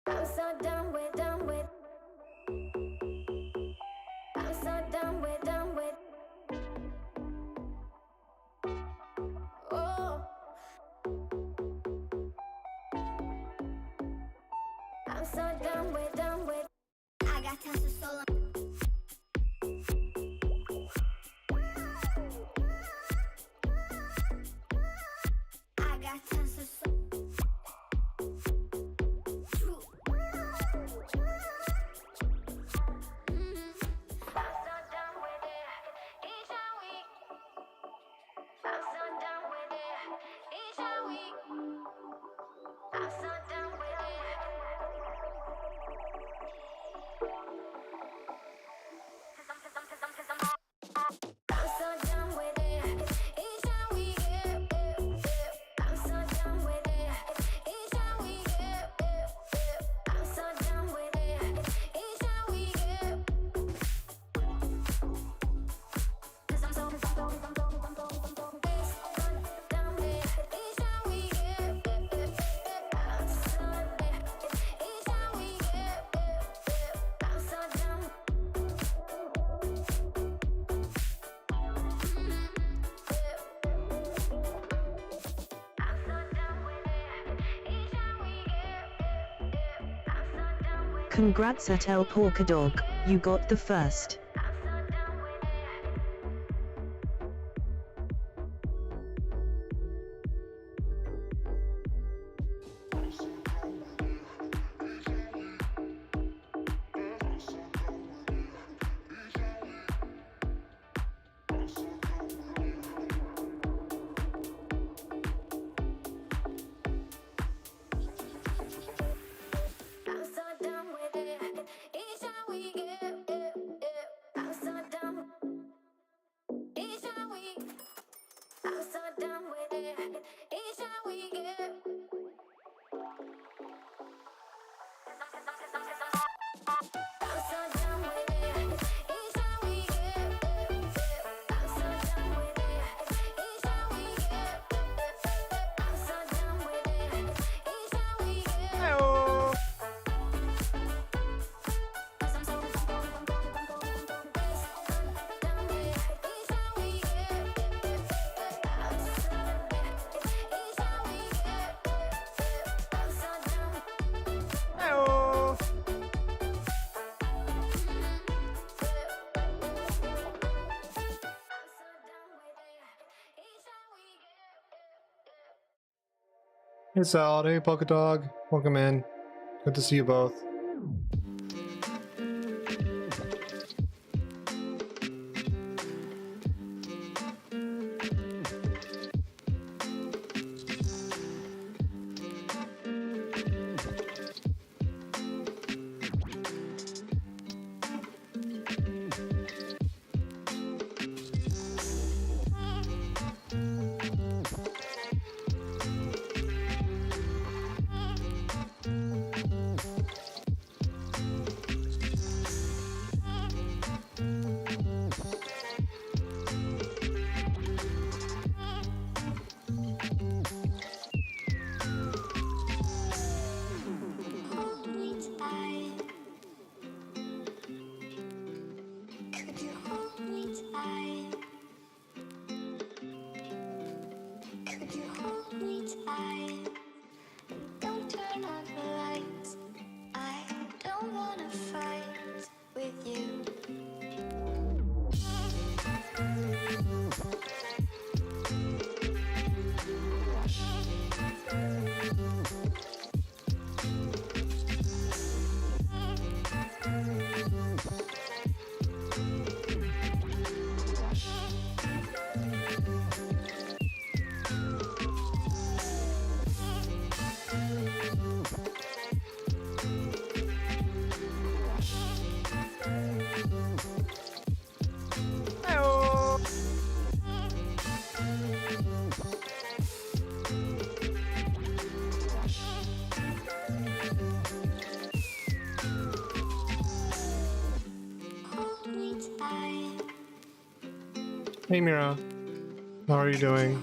I'm so done with, I'm so done with, oh, I'm so done with, I got tons of soul. I got tons of soul. Congrats at El Porker Dog, you got the first. Hey Salad, hey Polka Dog, welcome in. Good to see you both. Hey Mira, how are you doing?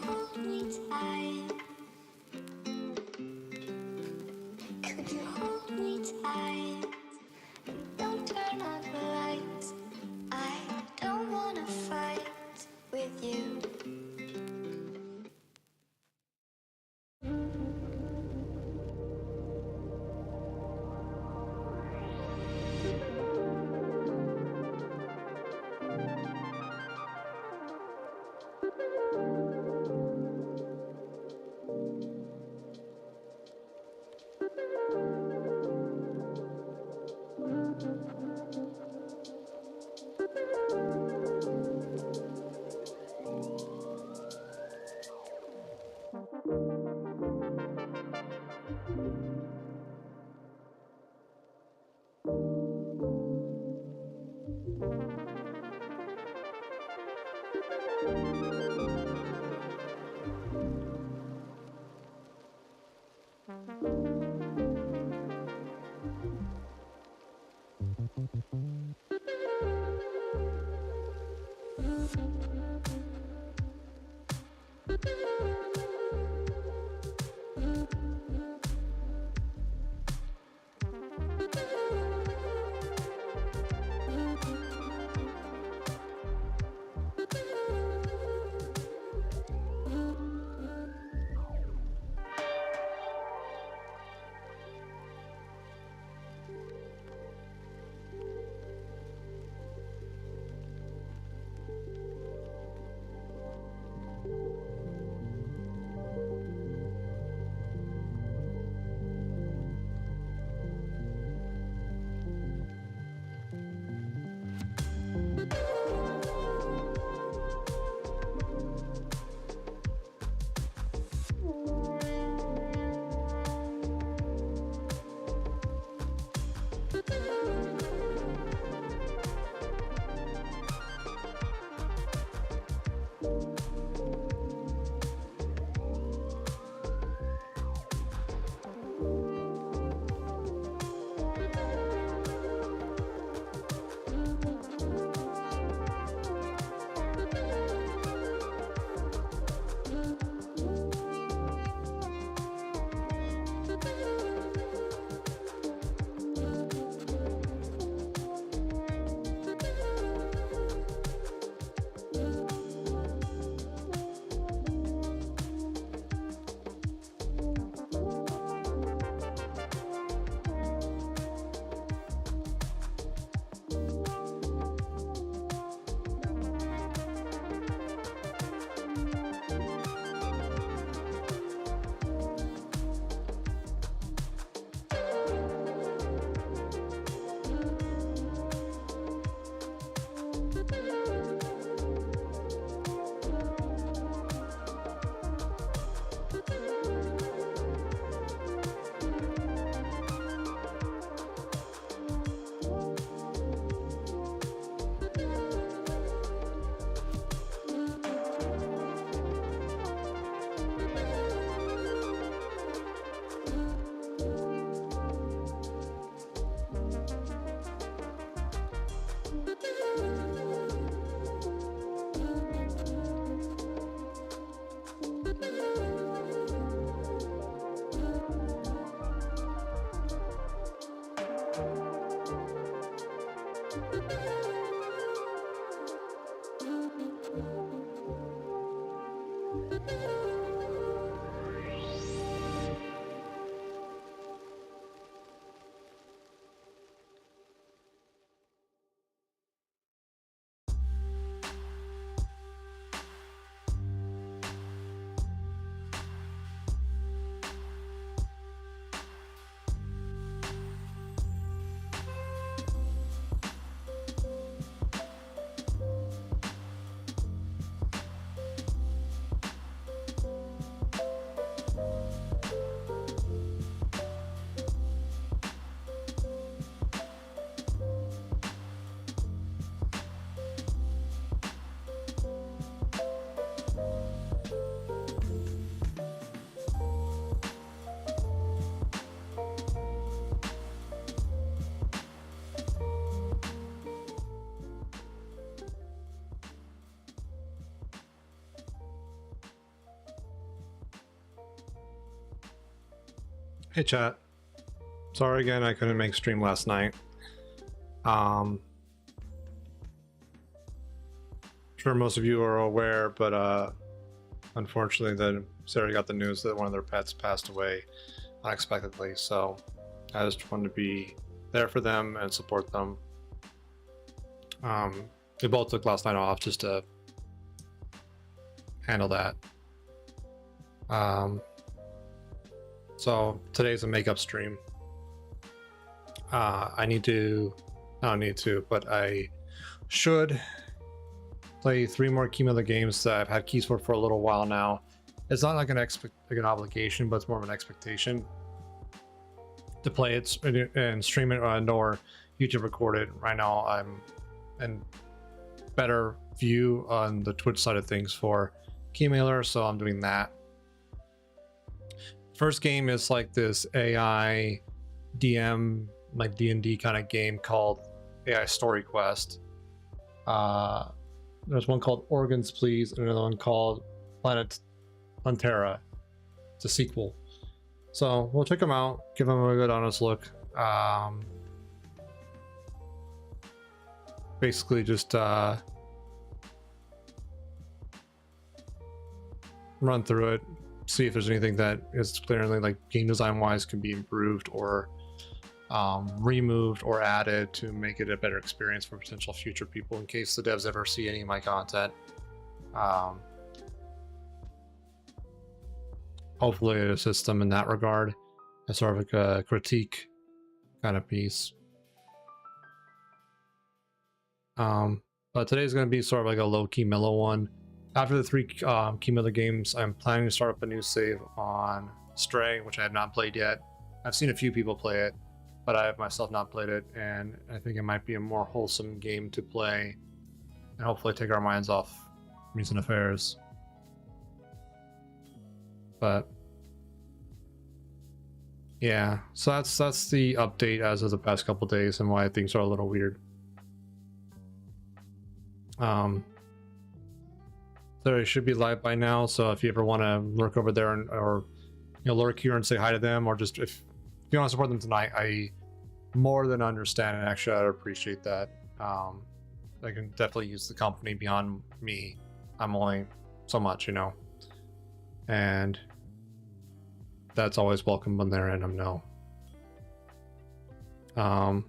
Could you hold me tight? Don't turn on the lights. I don't wanna fight with you. Hey chat. sorry again, I couldn't make stream last night. Sure most of you are aware, but unfortunately Sarah got the news that one of their pets passed away unexpectedly, so I just wanted to be there for them and support them. We both took last night off just to handle that. So today's a makeup stream. I don't need to, but I should play 3 more Keymiller games that I've had keys for a little while now. It's not like an obligation, but it's more of an expectation to play it and stream it nor YouTube record it. Right now I'm in better view on the Twitch side of things for Keymailer, so I'm doing that. First game is like this AI DM, like D&D kind of game called AI Story Quest. There's one called Organs Please and another one called Planet Pantera. It's a sequel. So we'll check them out, give them a good honest look. Basically just run through it, see if there's anything that is clearly like game design wise can be improved or removed or added to make it a better experience for potential future people in case the devs ever see any of my content. Hopefully it assists them in that regard as sort of like a critique kind of piece. But today's going to be sort of like a low-key mellow one. After the 3 Keymiller games, I'm planning to start up a new save on Stray, which I have not played yet. I've seen a few people play it, but I have myself not played it, and I think it might be a more wholesome game to play and hopefully take our minds off recent affairs. But yeah, so that's the update as of the past couple days and why things are a little weird. So it should be live by now, so if you ever want to lurk over there or lurk here and say hi to them, or just if you want to support them tonight, I more than understand, and actually I'd appreciate that. I can definitely use the company beyond me. I'm only so much, and that's always welcome when they're in them. No. Do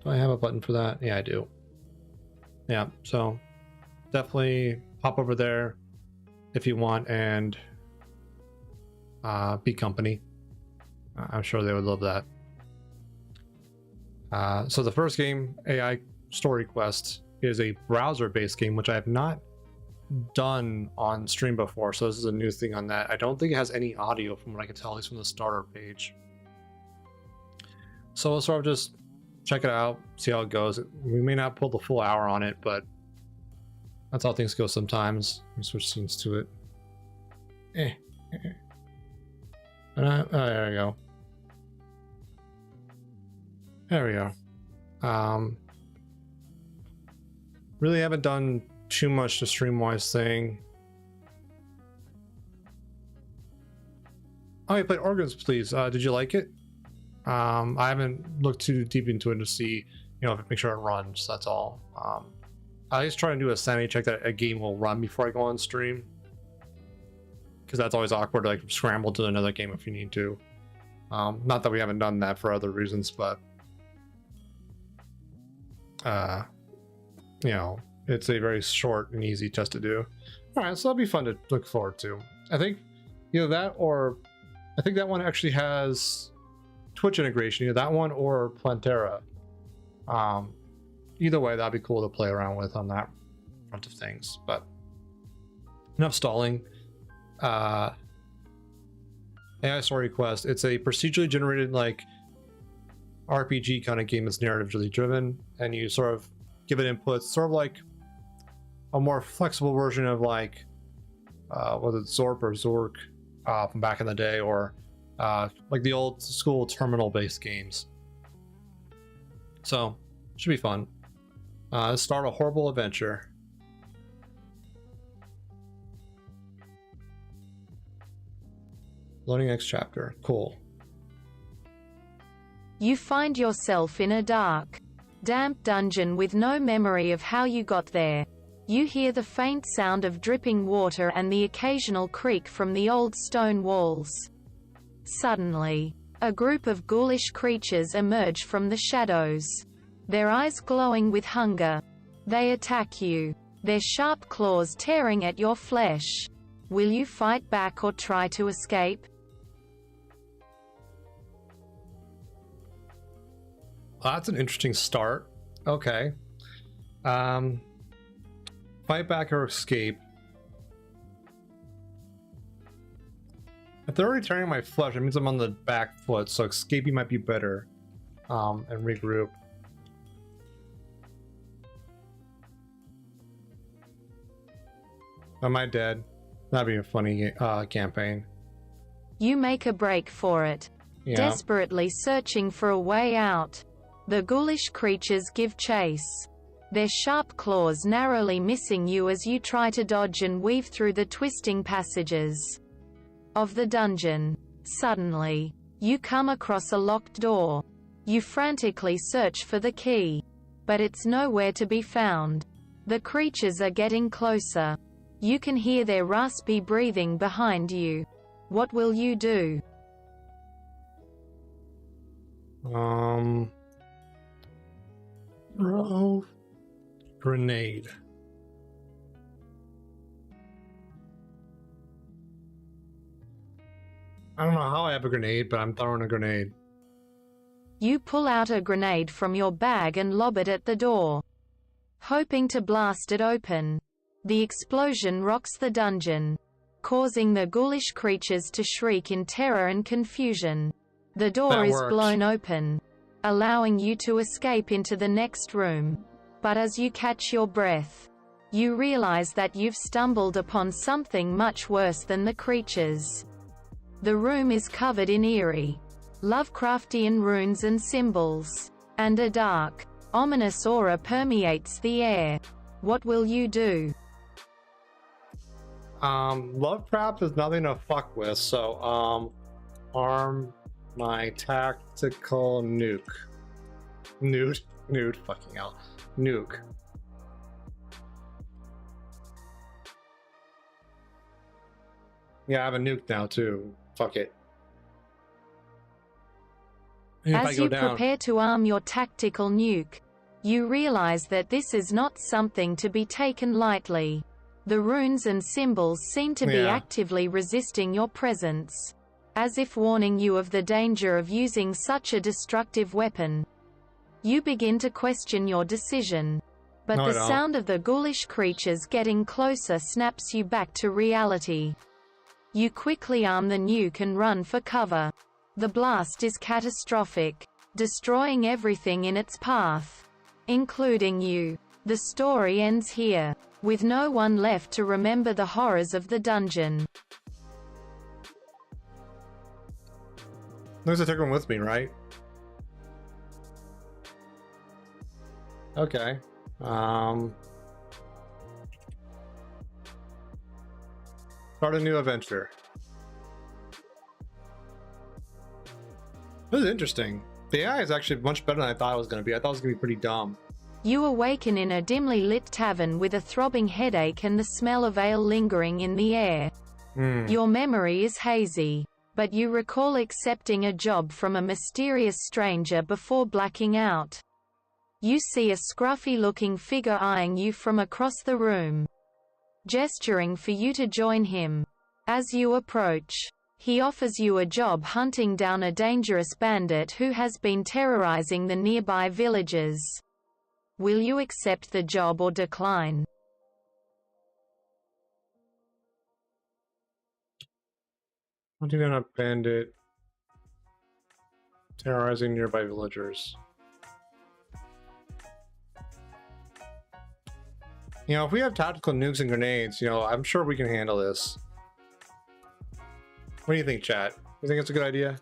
I have a button for that? Yeah, I do. Yeah, so definitely hop over there if you want and be company. I'm sure they would love that. So the first game, AI Story Quest, is a browser-based game, which I have not done on stream before, so this is a new thing on that. I don't think it has any audio from what I can tell, at least from the starter page. So we'll sort of just check it out, see how it goes. We may not pull the full hour on it, but that's how things go sometimes. Let me switch scenes to it. Oh, there we go. There we go. Really haven't done too much to stream-wise thing. Oh, you played Organs Please. Did you like it? I haven't looked too deep into it to see, make sure it runs. That's all. I just try and do a sanity check that a game will run before I go on stream, because that's always awkward to like scramble to another game if you need to. Not that we haven't done that for other reasons, but it's a very short and easy test to do. All right, so that'll be fun to look forward to. I think that, or I think that one actually has Twitch integration, either that one or Plantera. Either way, that'd be cool to play around with on that front of things. But enough stalling. AI Story Quest. It's a procedurally generated like RPG kind of game that's narratively driven, and you sort of give it inputs, sort of like a more flexible version of like was it Zorp or Zork from back in the day, or like the old school terminal based games. So should be fun. Start a horrible adventure. Loading next chapter. Cool. You find yourself in a dark, damp dungeon with no memory of how you got there. You hear the faint sound of dripping water and the occasional creak from the old stone walls. Suddenly, a group of ghoulish creatures emerge from the shadows. Their eyes glowing with hunger. They attack you, their sharp claws tearing at your flesh. Will you fight back or try to escape? That's an interesting start. Okay. Fight back or escape. If they're already tearing my flesh, it means I'm on the back foot, so escaping might be better. And regroup. Am I dead? That'd be a funny campaign. You make a break for it, Yeah. desperately searching for a way out. The ghoulish creatures give chase, their sharp claws narrowly missing you as you try to dodge and weave through the twisting passages of the dungeon. Suddenly, you come across a locked door. You frantically search for the key, but it's nowhere to be found. The creatures are getting closer. You can hear their raspy breathing behind you. What will you do? Throw grenade. I don't know how I have a grenade, but I'm throwing a grenade. You pull out a grenade from your bag and lob it at the door, hoping to blast it open. The explosion rocks the dungeon, causing the ghoulish creatures to shriek in terror and confusion. The door That is worked. blown open, allowing you to escape into the next room. But as you catch your breath, you realize that you've stumbled upon something much worse than the creatures. The room is covered in eerie, Lovecraftian runes and symbols, and a dark, ominous aura permeates the air. What will you do? Lovecraft is nothing to fuck with, so arm my tactical nuke. Nude, fucking hell. Nuke. Yeah, I have a nuke now too. Fuck it. And if I As go you down, prepare to arm your tactical nuke, you realize that this is not something to be taken lightly. The runes and symbols seem to be Yeah. actively resisting your presence, as if warning you of the danger of using such a destructive weapon. You begin to question your decision, but No, I the don't. sound of the ghoulish creatures getting closer snaps you back to reality. You quickly arm the nuke and run for cover. The blast is catastrophic, destroying everything in its path, including you. The story ends here, with no one left to remember the horrors of the dungeon. there's a one with me, right? Okay. Start a new adventure. This is interesting. The AI is actually much better than I thought it was going to be. I thought it was going to be pretty dumb. You awaken in a dimly lit tavern with a throbbing headache and the smell of ale lingering in the air. Your memory is hazy, but you recall accepting a job from a mysterious stranger before blacking out. You see a scruffy-looking figure eyeing you from across the room, gesturing for you to join him. As you approach, he offers you a job hunting down a dangerous bandit who has been terrorizing the nearby villages. Will you accept the job or decline? Hunting down a bandit, terrorizing nearby villagers. You know, if we have tactical nukes and grenades, you know, I'm sure we can handle this. What do you think, chat? You think it's a good idea?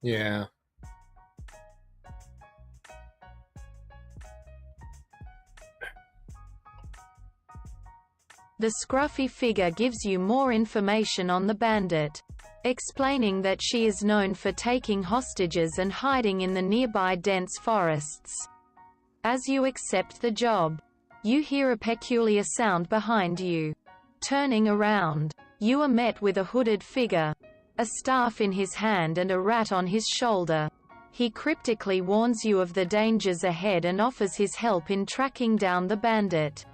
Yeah. The scruffy figure gives you more information on the bandit, explaining that she is known for taking hostages and hiding in the nearby dense forests. As you accept the job, you hear a peculiar sound behind you. Turning around, you are met with a hooded figure, a staff in his hand and a rat on his shoulder. He cryptically warns you of the dangers ahead and offers his help in tracking down the bandit.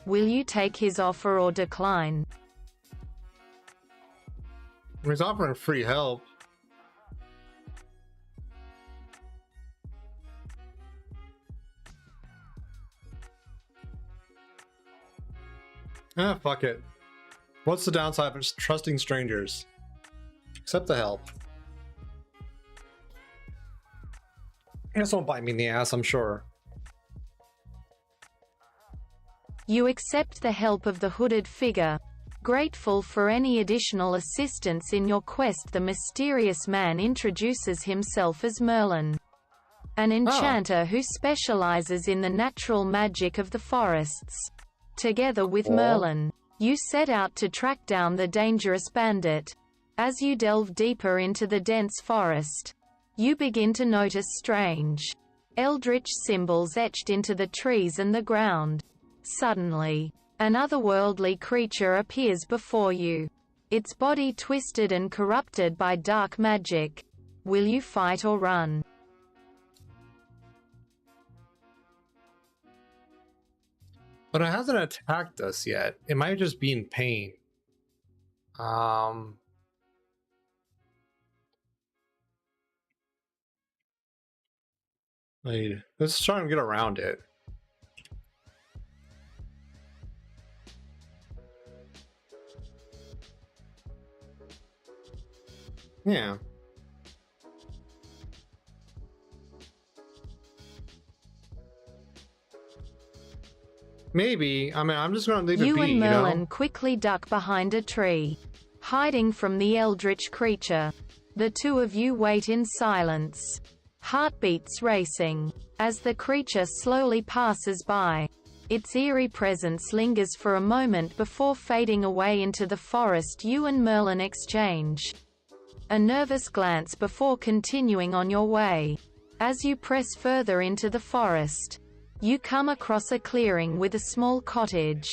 Will you take his offer or decline? He's offering free help. Ah, fuck it. What's the downside of trusting strangers? Accept the help. This won't bite me in the ass, I'm sure. You accept the help of the hooded figure, grateful for any additional assistance in your quest. The mysterious man introduces himself as Merlin, an enchanter who specializes in the natural magic of the forests. Together with Merlin, you set out to track down the dangerous bandit. As you delve deeper into the dense forest, you begin to notice strange, eldritch symbols etched into the trees and the ground. Suddenly, an otherworldly creature appears before you, its body twisted and corrupted by dark magic. Will you fight or run? But it hasn't attacked us yet. It might just be in pain. Let's try and get around it. Yeah. Maybe. I mean, I'm just gonna leave it be, You and Merlin you know? quickly duck behind a tree, hiding from the eldritch creature. The two of you wait in silence, heartbeats racing, as the creature slowly passes by. Its eerie presence lingers for a moment before fading away into the forest. You and Merlin exchange a nervous glance before continuing on your way. As you press further into the forest, you come across a clearing with a small cottage,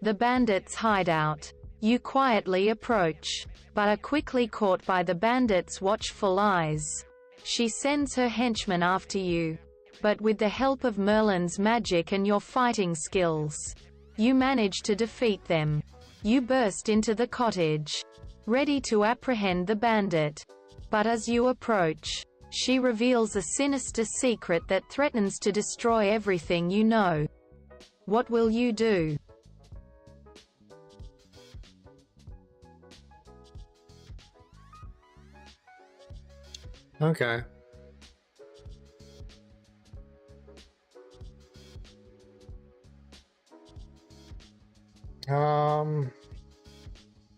the bandit's hideout. You quietly approach, but are quickly caught by the bandit's watchful eyes. She sends her henchmen after you, but with the help of Merlin's magic and your fighting skills, you manage to defeat them. You burst into the cottage, ready to apprehend the bandit. But as you approach, she reveals a sinister secret that threatens to destroy everything you know. What will you do? Okay.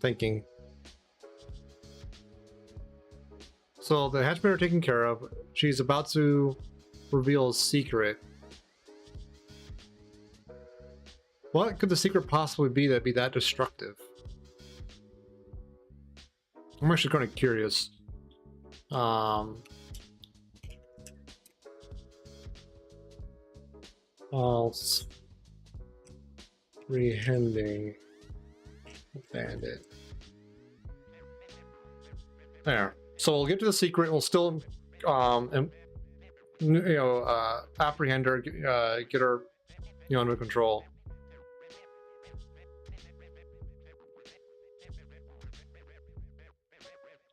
Thinking. So the henchmen are taken care of. She's about to reveal a secret. What could the secret possibly be that'd be that destructive? I'm actually kind of curious. False rehending bandit. There. So we'll get to the secret. We'll still, apprehend her, get her, under control.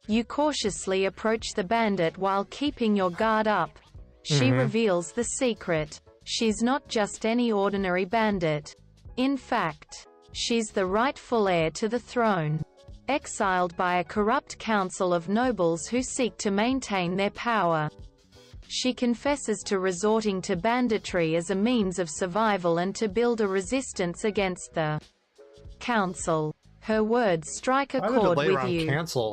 You cautiously approach the bandit while keeping your guard up. She reveals the secret. She's not just any ordinary bandit. In fact, she's the rightful heir to the throne, exiled by a corrupt council of nobles who seek to maintain their power. She confesses to resorting to banditry as a means of survival and to build a resistance against the council. Her words strike a chord with you,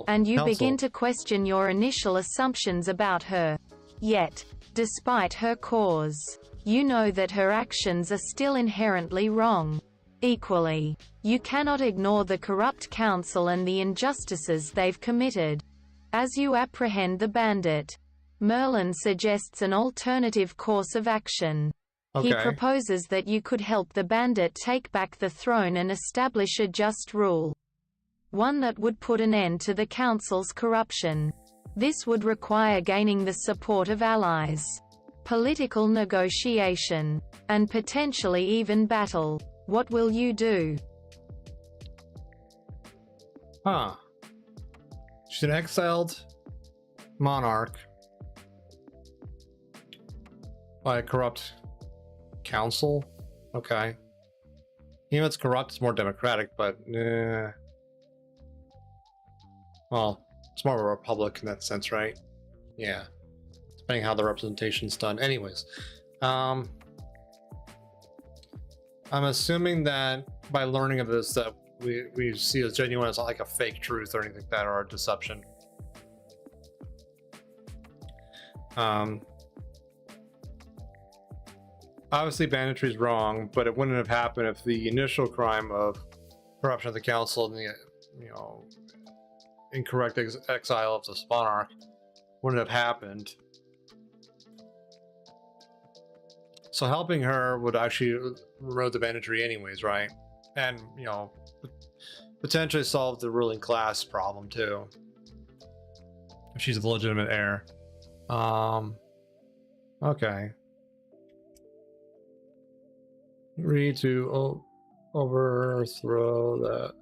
and you begin to question your initial assumptions about her. Yet, despite her cause, you know that her actions are still inherently wrong. Equally, you cannot ignore the corrupt council and the injustices they've committed. As you apprehend the bandit, Merlin suggests an alternative course of action. He Okay. proposes that you could help the bandit take back the throne and establish a just rule. One that would put an end to the council's corruption. This would require gaining the support of allies, political negotiation, and potentially even battle. What will you do? Huh. She's an exiled monarch by a corrupt council. Okay. Even if it's corrupt, it's more democratic, but well, it's more of a republic in that sense, right? Yeah. Depending how the representation's done. Anyways, I'm assuming that by learning of this that we see as genuine, it's not like a fake truth or anything like that, or a deception. Obviously banditry is wrong, but it wouldn't have happened if the initial crime of corruption of the council and the incorrect exile of the monarch wouldn't have happened. So helping her would actually erode the banditry anyways, right? And, potentially solve the ruling class problem too. If she's the legitimate heir. Okay. Agree to overthrow the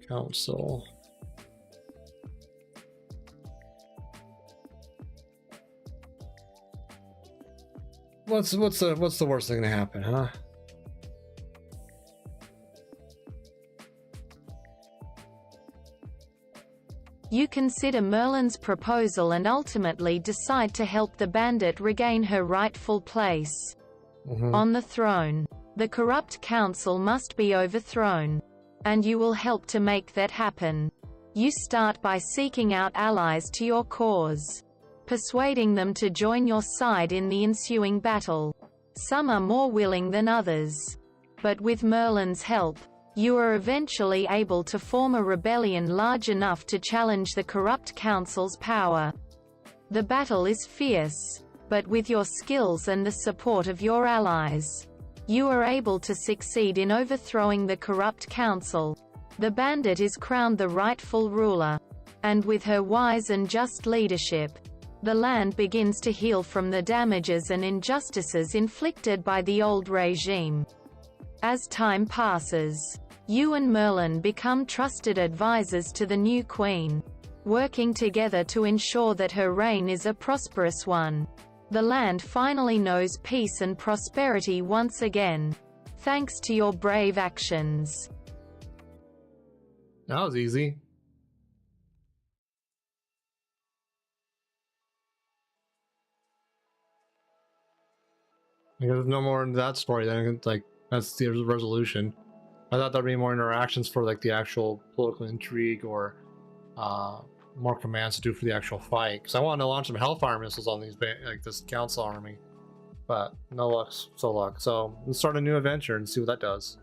council. What's the worst thing to happen, huh? You consider Merlin's proposal and ultimately decide to help the bandit regain her rightful place on the throne. The corrupt council must be overthrown, and you will help to make that happen. You start by seeking out allies to your cause, persuading them to join your side in the ensuing battle. Some are more willing than others, but with Merlin's help, you are eventually able to form a rebellion large enough to challenge the corrupt council's power. The battle is fierce, but with your skills and the support of your allies, you are able to succeed in overthrowing the corrupt council. The bandit is crowned the rightful ruler, and with her wise and just leadership, the land begins to heal from the damages and injustices inflicted by the old regime. As time passes, you and Merlin become trusted advisors to the new queen, working together to ensure that her reign is a prosperous one. The land finally knows peace and prosperity once again, thanks to your brave actions. That was easy. There's no more into that story then. It's like, that's the resolution. I thought there'd be more interactions for like the actual political intrigue or more commands to do for the actual fight. Because I wanted to launch some Hellfire missiles on these this council army, but no luck, so luck. So let's start a new adventure and see what that does.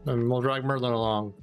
And we'll drag Merlin along.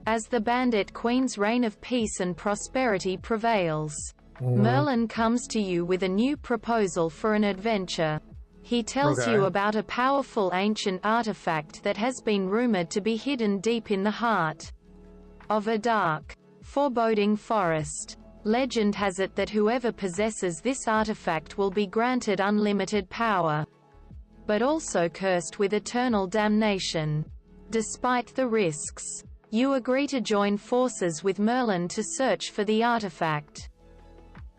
As the bandit queen's reign of peace and prosperity prevails, Merlin comes to you with a new proposal for an adventure. He tells you about a powerful ancient artifact that has been rumored to be hidden deep in the heart of a dark, foreboding forest. Legend has it that whoever possesses this artifact will be granted unlimited power, but also cursed with eternal damnation. Despite the risks, you agree to join forces with Merlin to search for the artifact.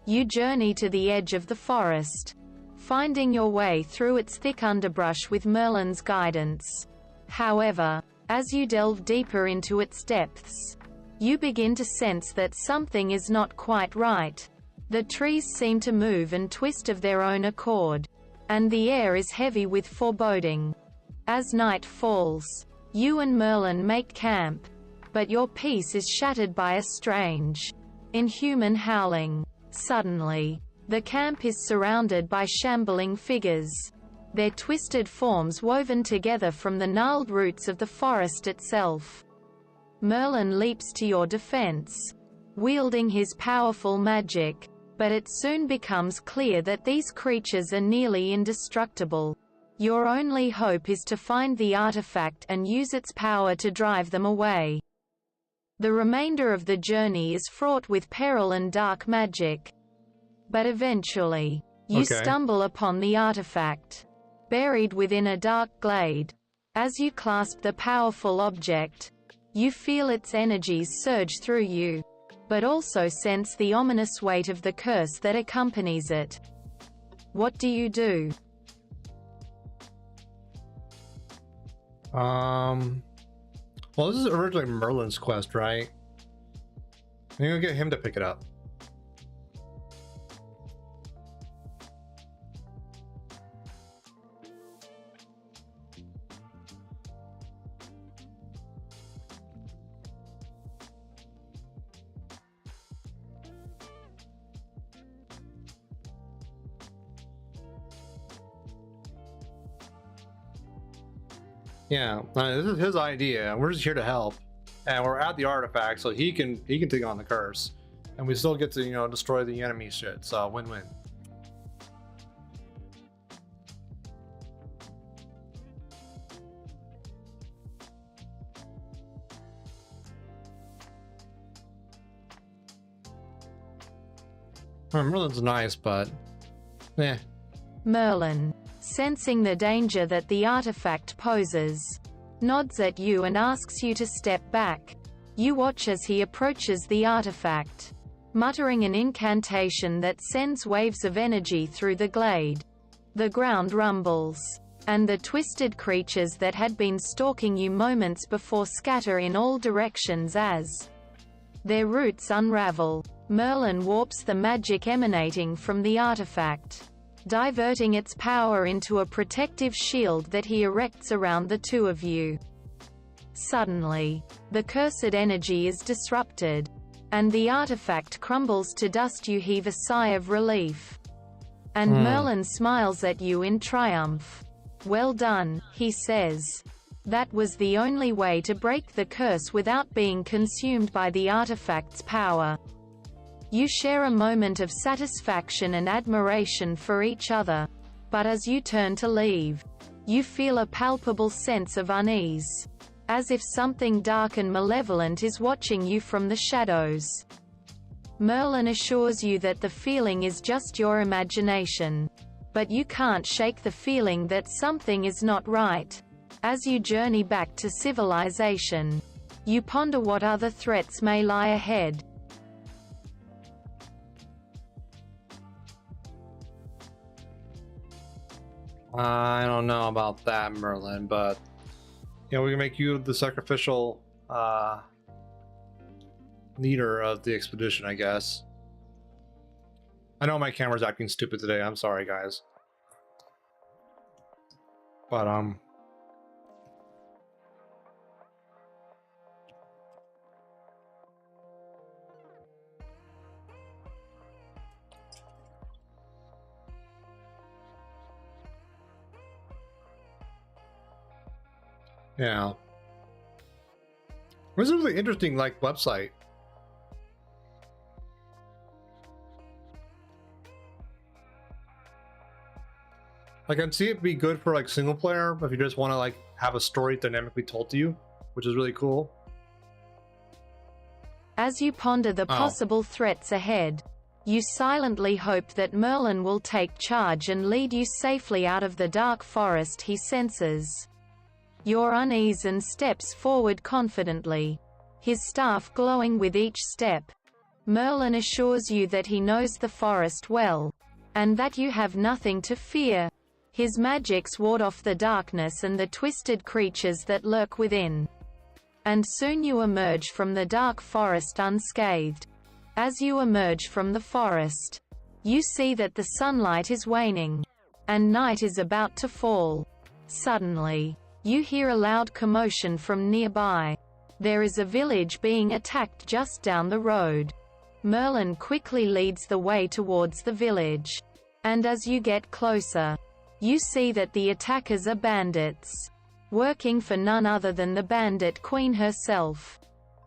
You journey to the edge of the forest, finding your way through its thick underbrush with Merlin's guidance. However, As you delve deeper into its depths, you begin to sense that something is not quite right. The trees seem to move and twist of their own accord, and the air is heavy with foreboding. As night falls, you and Merlin make camp, but your peace is shattered by a strange, inhuman howling. Suddenly, the camp is surrounded by shambling figures, their twisted forms woven together from the gnarled roots of the forest itself. Merlin leaps to your defense, wielding his powerful magic, but it soon becomes clear that these creatures are nearly indestructible. Your only hope is to find the artifact and use its power to drive them away. The remainder of the journey is fraught with peril and dark magic. But eventually, you stumble upon the artifact, buried within a dark glade. As you clasp the powerful object, you feel its energies surge through you, but also sense the ominous weight of the curse that accompanies it. What do you do? Well, this is originally Merlin's quest, right? I'm gonna get him to pick it up. Yeah, this is his idea. We're just here to help, and we're at the artifact, so he can take on the curse, and we still get to, you know, destroy the enemy shit. So win-win. Merlin's nice, but eh. Merlin, sensing the danger that the artifact poses, nods at you and asks you to step back. You watch as he approaches the artifact, muttering an incantation that sends waves of energy through the glade. The ground rumbles, and the twisted creatures that had been stalking you moments before scatter in all directions as their roots unravel. Merlin warps the magic emanating from the artifact, diverting its power into a protective shield that he erects around the two of you. Suddenly, the cursed energy is disrupted, and the artifact crumbles to dust. You heave a sigh of relief, and Merlin smiles at you in triumph. "Well done," he says. "That was the only way to break the curse without being consumed by the artifact's power." You share a moment of satisfaction and admiration for each other, but as you turn to leave, you feel a palpable sense of unease, as if something dark and malevolent is watching you from the shadows. Merlin assures you that the feeling is just your imagination, but you can't shake the feeling that something is not right. As you journey back to civilization, you ponder what other threats may lie ahead. I don't know about that, Merlin, but you know, we can make you the sacrificial leader of the expedition, I guess. I know my camera's acting stupid today. I'm sorry, guys. But yeah. This is a really interesting, like, website. I can see it be good for like single player if you just want to like have a story dynamically told to you, which is really cool. As you ponder the possible threats ahead, you silently hope that Merlin will take charge and lead you safely out of the dark forest he senses your unease and steps forward confidently, his staff glowing with each step. Merlin assures you that he knows the forest well, and that you have nothing to fear. His magics ward off the darkness and the twisted creatures that lurk within. and soon you emerge from the dark forest unscathed. As you emerge from the forest, you see that the sunlight is waning, and night is about to fall. Suddenly, you hear a loud commotion from nearby. There is a village being attacked just down the road. Merlin quickly leads the way towards the village. And as you get closer, you see that the attackers are bandits, working for none other than the bandit queen herself.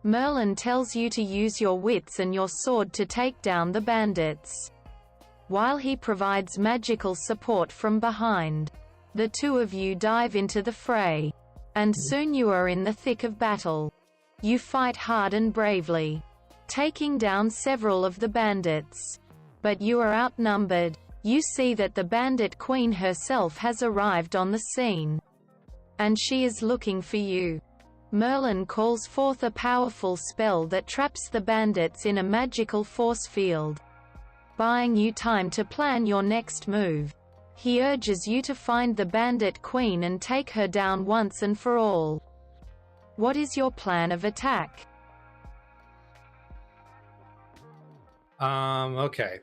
Merlin tells you to use your wits and your sword to take down the bandits, while he provides magical support from behind. The two of you dive into the fray, and soon you are in the thick of battle. You fight hard and bravely, taking down several of the bandits. But you are outnumbered. You see that the bandit queen herself has arrived on the scene, and she is looking for you. Merlin calls forth a powerful spell that traps the bandits in a magical force field, buying you time to plan your next move. He urges you to find the bandit queen and take her down once and for all. What is your plan of attack? Okay.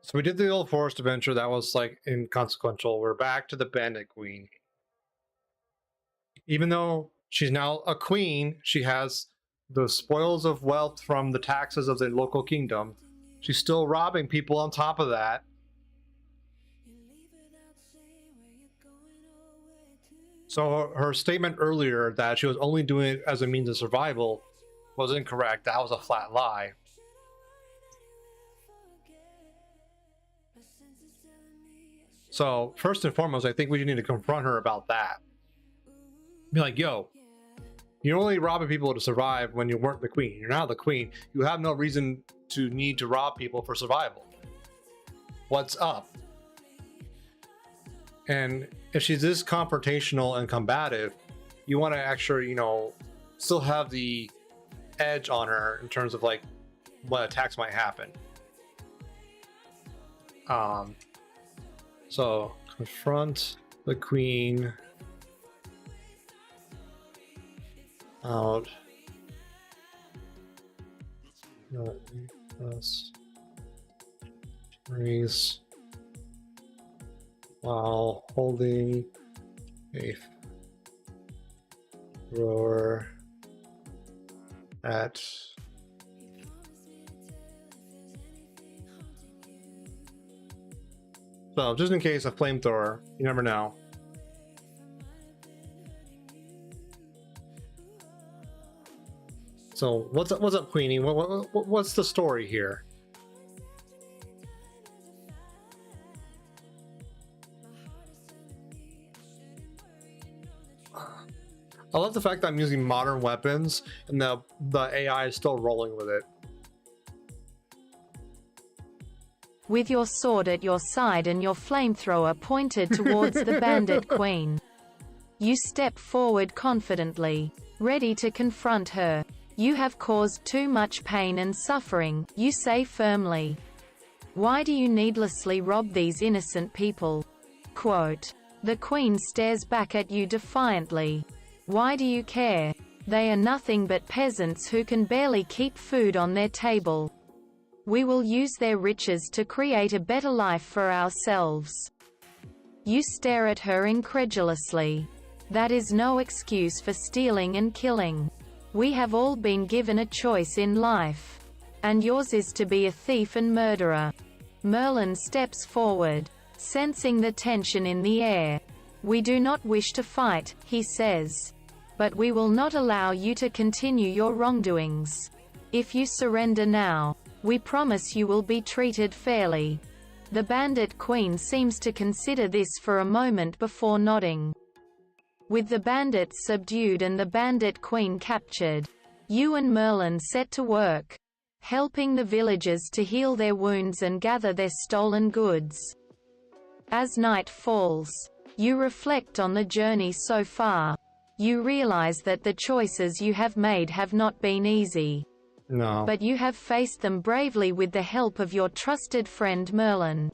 So we did the old forest adventure. That was like inconsequential. We're back to the bandit queen. Even though she's now a queen, she has the spoils of wealth from the taxes of the local kingdom. She's still robbing people on top of that. So her statement earlier that she was only doing it as a means of survival was incorrect. That was a flat lie. So first and foremost, I think we need to confront her about that. Be like, yo, you're only robbing people to survive when you weren't the queen. You're now the queen. You have no reason to need to rob people for survival. What's up? And if she's this confrontational and combative, you want to actually, you know, still have the edge on her in terms of like what attacks might happen. So confront the queen out. Us raise while holding a thrower at so just in case a flamethrower, you never know. So what's up, Queenie? What's the story here? I love the fact that I'm using modern weapons and the AI is still rolling with it. With your sword at your side and your flamethrower pointed towards the bandit queen, you step forward confidently, ready to confront her. You have caused too much pain and suffering, you say firmly. Why do you needlessly rob these innocent people? Quote. The queen stares back at you defiantly. Why do you care? They are nothing but peasants who can barely keep food on their table. We will use their riches to create a better life for ourselves. You stare at her incredulously. That is no excuse for stealing and killing. We have all been given a choice in life, and yours is to be a thief and murderer. Merlin steps forward, sensing the tension in the air. We do not wish to fight, he says. But we will not allow you to continue your wrongdoings. If you surrender now, we promise you will be treated fairly. The bandit queen seems to consider this for a moment before nodding. With the bandits subdued and the bandit queen captured, you and Merlin set to work, helping the villagers to heal their wounds and gather their stolen goods. As night falls, you reflect on the journey so far. You realize that the choices you have made have not been easy. No. But you have faced them bravely with the help of your trusted friend Merlin.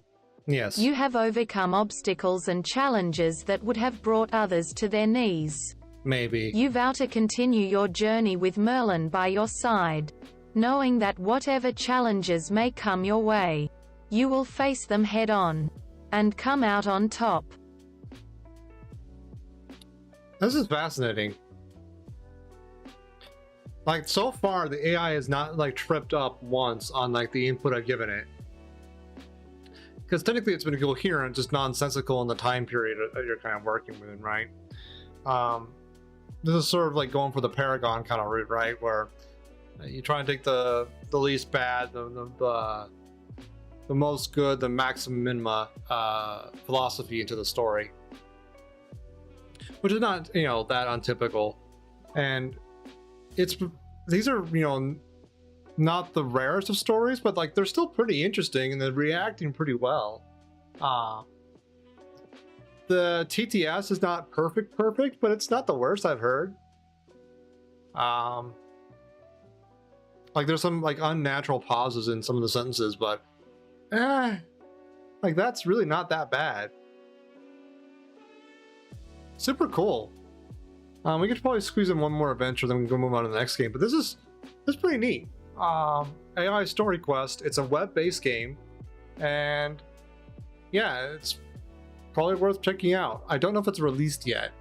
Yes. You have overcome obstacles and challenges that would have brought others to their knees. Maybe. You vow to continue your journey with Merlin by your side, knowing that whatever challenges may come your way, you will face them head on and come out on top. This is fascinating. Like, so far, the AI has not, like, tripped up once on, like, the input I've given it. Because technically it's been coherent, just nonsensical in the time period that you're kind of working with, right? This is sort of like going for the Paragon kind of route, right? Where you try and take the least bad, the most good, the maximum minima philosophy into the story. Which is not, you know, that untypical. And these are, you know, not the rarest of stories, but like they're still pretty interesting and they're reacting pretty well. The TTS is not perfect, but it's not the worst I've heard. Like there's some like unnatural pauses in some of the sentences, but like that's really not that bad. Super cool. We could probably squeeze in one more adventure, then we can go move on to the next game. But this is pretty neat. AI Story Quest. It's a web-based game, and yeah, it's probably worth checking out. I don't know if it's released yet,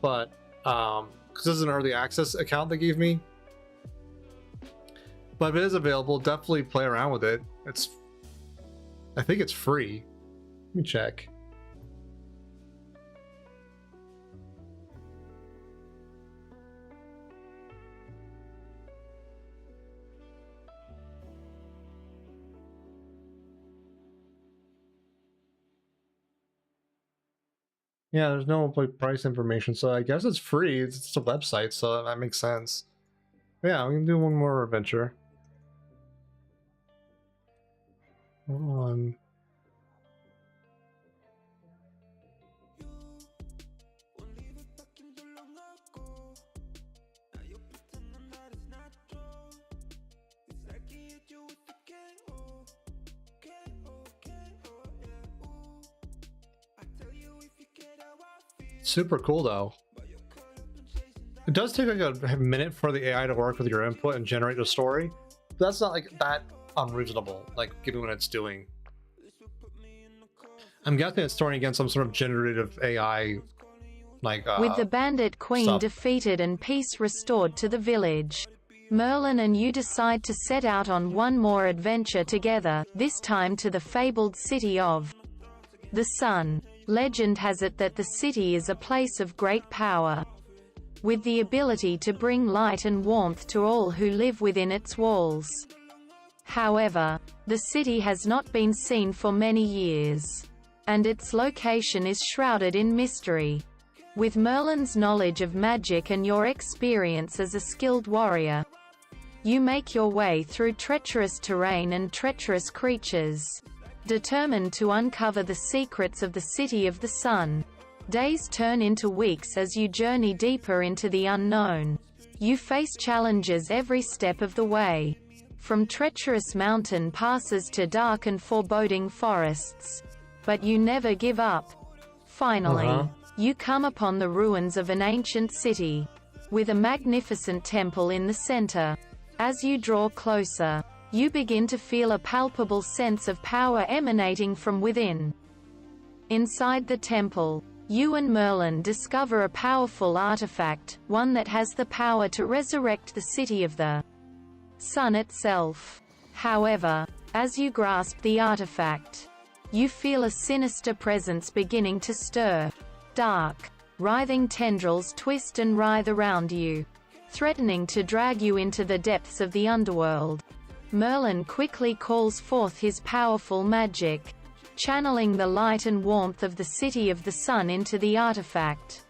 but because this is an early access account they gave me. But if it is available, definitely play around with it. I think it's free. Let me check. Yeah, there's no like price information, so I guess it's free. It's a website, so that makes sense. Yeah, we can do one more adventure. Hold on. Super cool though. It does take like a minute for the AI to work with your input and generate a story, but that's not like that unreasonable, like given what it's doing. I'm guessing it's storing against some sort of generative AI, like with the bandit queen defeated and peace restored to the village, Merlin and you decide to set out on one more adventure together, this time to the fabled city of the Sun. Legend has it that the city is a place of great power, with the ability to bring light and warmth to all who live within its walls. However, the city has not been seen for many years, and its location is shrouded in mystery. With Merlin's knowledge of magic and your experience as a skilled warrior, you make your way through treacherous terrain and treacherous creatures, determined to uncover the secrets of the City of the Sun. Days turn into weeks as you journey deeper into the unknown. You face challenges every step of the way, from treacherous mountain passes to dark and foreboding forests. But you never give up. Finally, you come upon the ruins of an ancient city, with a magnificent temple in the center. As you draw closer, you begin to feel a palpable sense of power emanating from within. Inside the temple, you and Merlin discover a powerful artifact, one that has the power to resurrect the City of the Sun itself. However, as you grasp the artifact, you feel a sinister presence beginning to stir. Dark, writhing tendrils twist and writhe around you, threatening to drag you into the depths of the underworld. Merlin quickly calls forth his powerful magic, channeling the light and warmth of the City of the Sun into the artifact.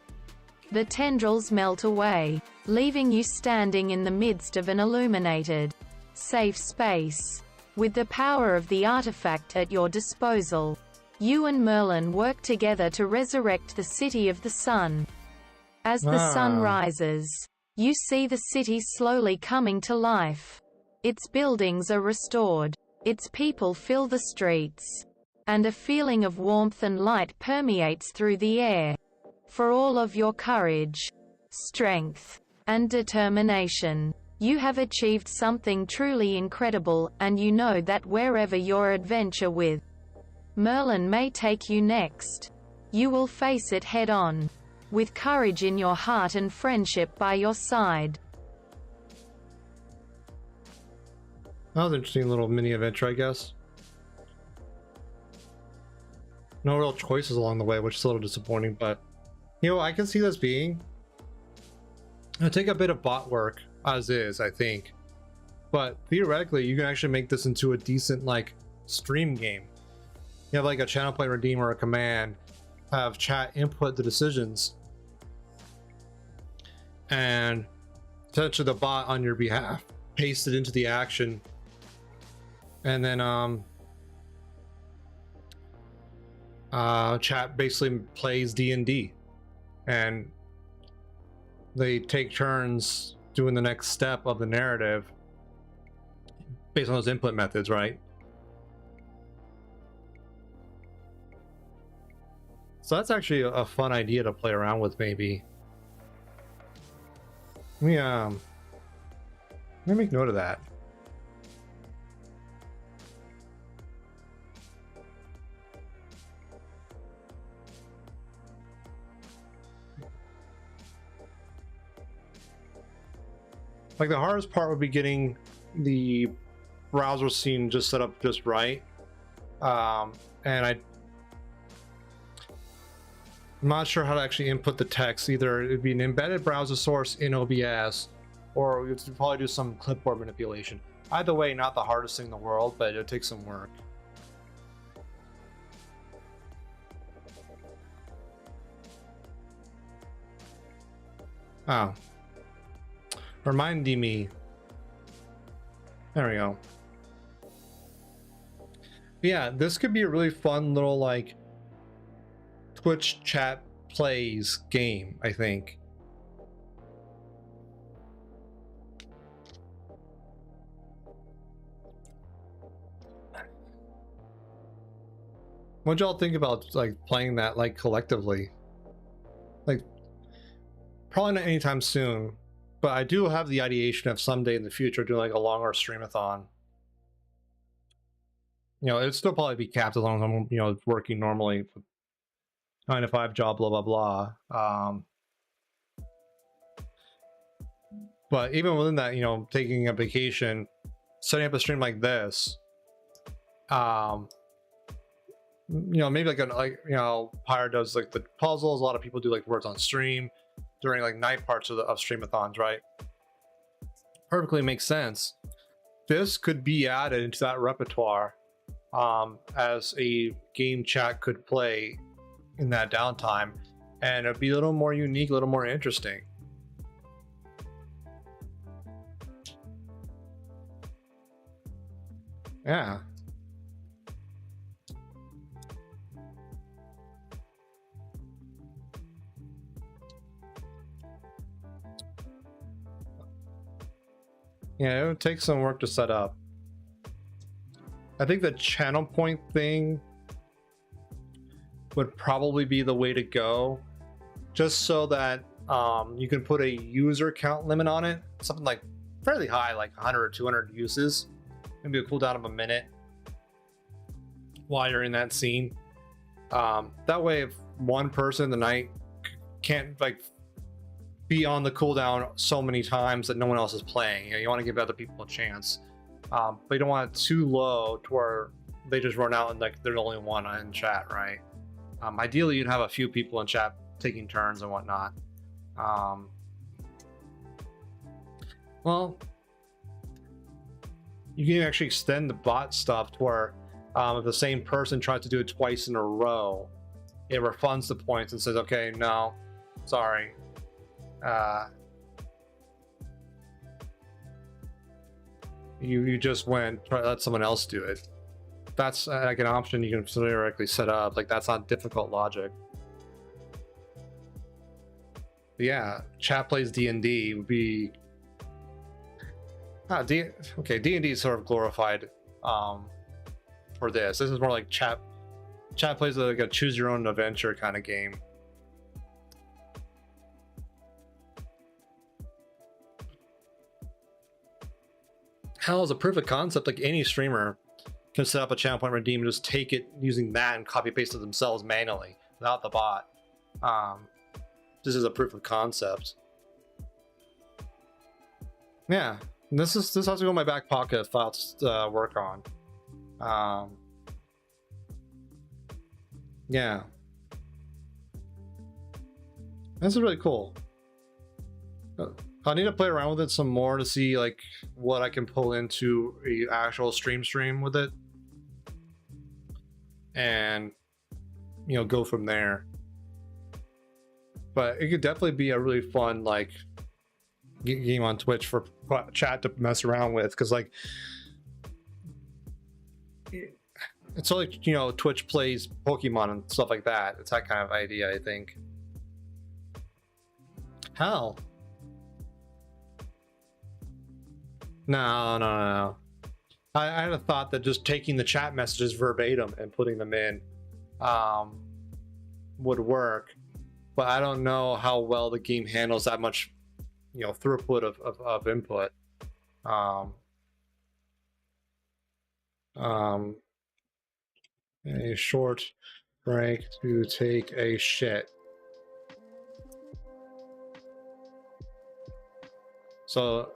The tendrils melt away, leaving you standing in the midst of an illuminated, safe space. With the power of the artifact at your disposal, you and Merlin work together to resurrect the City of the Sun. As the sun rises, you see the city slowly coming to life. Its buildings are restored, its people fill the streets, and a feeling of warmth and light permeates through the air. For all of your courage, strength, and determination. You have achieved something truly incredible, and you know that wherever your adventure with Merlin may take you next, you will face it head on, with courage in your heart and friendship by your side. That was an interesting little mini adventure, I guess. No real choices along the way, which is a little disappointing, but you know, I can see this being. It'll take a bit of bot work as is, I think, but theoretically you can actually make this into a decent like stream game. You have like a channel point redeem or a command, have chat input the decisions, and essentially the bot on your behalf paste it into the action, and then chat basically plays D&D, and they take turns doing the next step of the narrative based on those input methods, right? So that's actually a fun idea to play around with, maybe. Let me make note of that. Like, the hardest part would be getting the browser scene just set up just right. And I'm not sure how to actually input the text. Either it'd be an embedded browser source in OBS, or we would probably do some clipboard manipulation. Either way, not the hardest thing in the world, but it'll take some work. Oh. Reminding me. There we go. Yeah, this could be a really fun little like Twitch chat plays game, I think. What y'all think about like playing that like collectively? Like, probably not anytime soon, but I do have the ideation of someday in the future doing like a longer streamathon. You know, it'd still probably be capped as long as I'm, you know, working normally, 9 to 5 job, blah blah blah. But even within that, you know, taking a vacation, setting up a stream like this, you know, maybe like you know, Pyre does like the puzzles. A lot of people do like words on stream during like night parts of streamathons, right? Perfectly makes sense. This could be added into that repertoire as a game chat could play in that downtime, and it'd be a little more unique, a little more interesting. Yeah. Yeah, it would take some work to set up. I think the channel point thing would probably be the way to go, just so that you can put a user count limit on it, something like fairly high, like 100 or 200 uses, maybe a cooldown of a minute while you're in that scene. That way, if one person in the night can't like be on the cooldown so many times that no one else is playing, you know, you want to give other people a chance, but you don't want it too low to where they just run out and like they're the only one in chat, right? Ideally, you'd have a few people in chat taking turns and whatnot. Well, you can actually extend the bot stuff to where if the same person tries to do it twice in a row, it refunds the points and says, okay, no, sorry. You just went, try to let someone else do it. That's like an option you can theoretically set up. Like, that's not difficult logic. But yeah, chat plays D&D would be okay. D&D is sort of glorified for this. This is more like chat plays like a choose your own adventure kind of game. hell, as a proof of concept, like any streamer can set up a channel point redeem and just take it using that and copy paste it themselves manually without the bot. This is a proof of concept. Yeah, this has to go in my back pocket if I'll work on. Yeah, this is really cool. I need to play around with it some more to see like what I can pull into a actual stream with it, and you know, go from there. But it could definitely be a really fun like game on Twitch for chat to mess around with, because like it's like, you know, Twitch plays Pokemon and stuff like that. It's that kind of idea, I think. Hell. No. I had a thought that just taking the chat messages verbatim and putting them in would work, but I don't know how well the game handles that much, you know, throughput of input. A short break to take a shit. So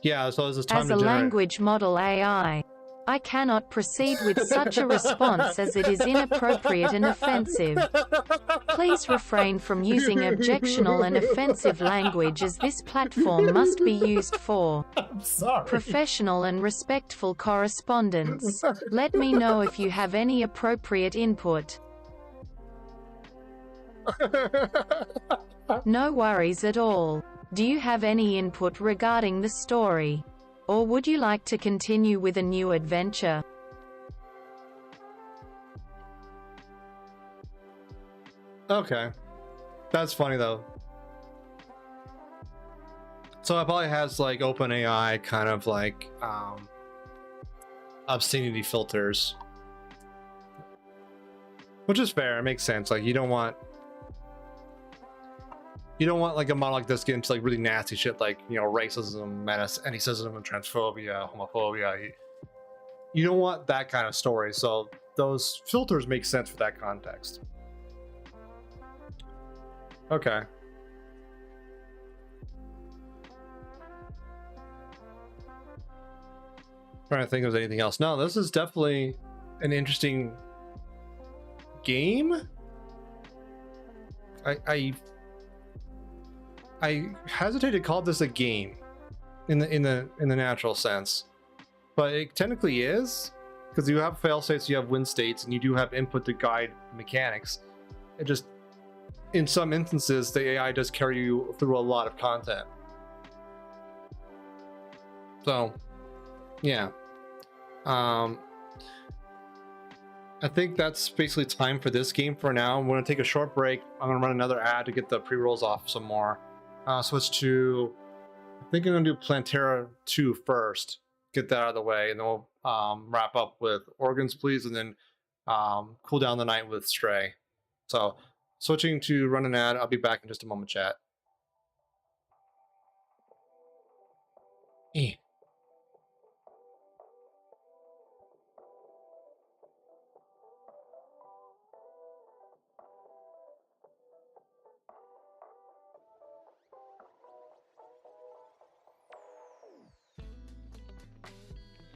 yeah, so this is time As to a generate. language model AI, I cannot proceed with such a response as it is inappropriate and offensive. Please refrain from using objectionable and offensive language, as this platform must be used for professional and respectful correspondence. Let me know if you have any appropriate input. No worries at all. Do you have any input regarding the story? Or would you like to continue with a new adventure? Okay. That's funny though. So it probably has like OpenAI kind of like obscenity filters. Which is fair, it makes sense. Like you don't want like a model like this get into like really nasty shit like, you know, racism, anti-Semitism, and transphobia, homophobia. You don't want that kind of story, so those filters make sense for that context. Okay. Trying to think if there's anything else. No, this is definitely an interesting game. I hesitate to call this a game in the natural sense, but it technically is, because you have fail states, you have win states, and you do have input to guide mechanics. It just, in some instances, the AI does carry you through a lot of content. So, yeah. I think that's basically time for this game for now. I'm going to take a short break. I'm going to run another ad to get the pre-rolls off some more. Switch to, I think I'm going to do Plantera 2 first. Get that out of the way, and then we'll wrap up with Organs Please, and then cool down the night with Stray. So, switching to run an ad. I'll be back in just a moment, chat.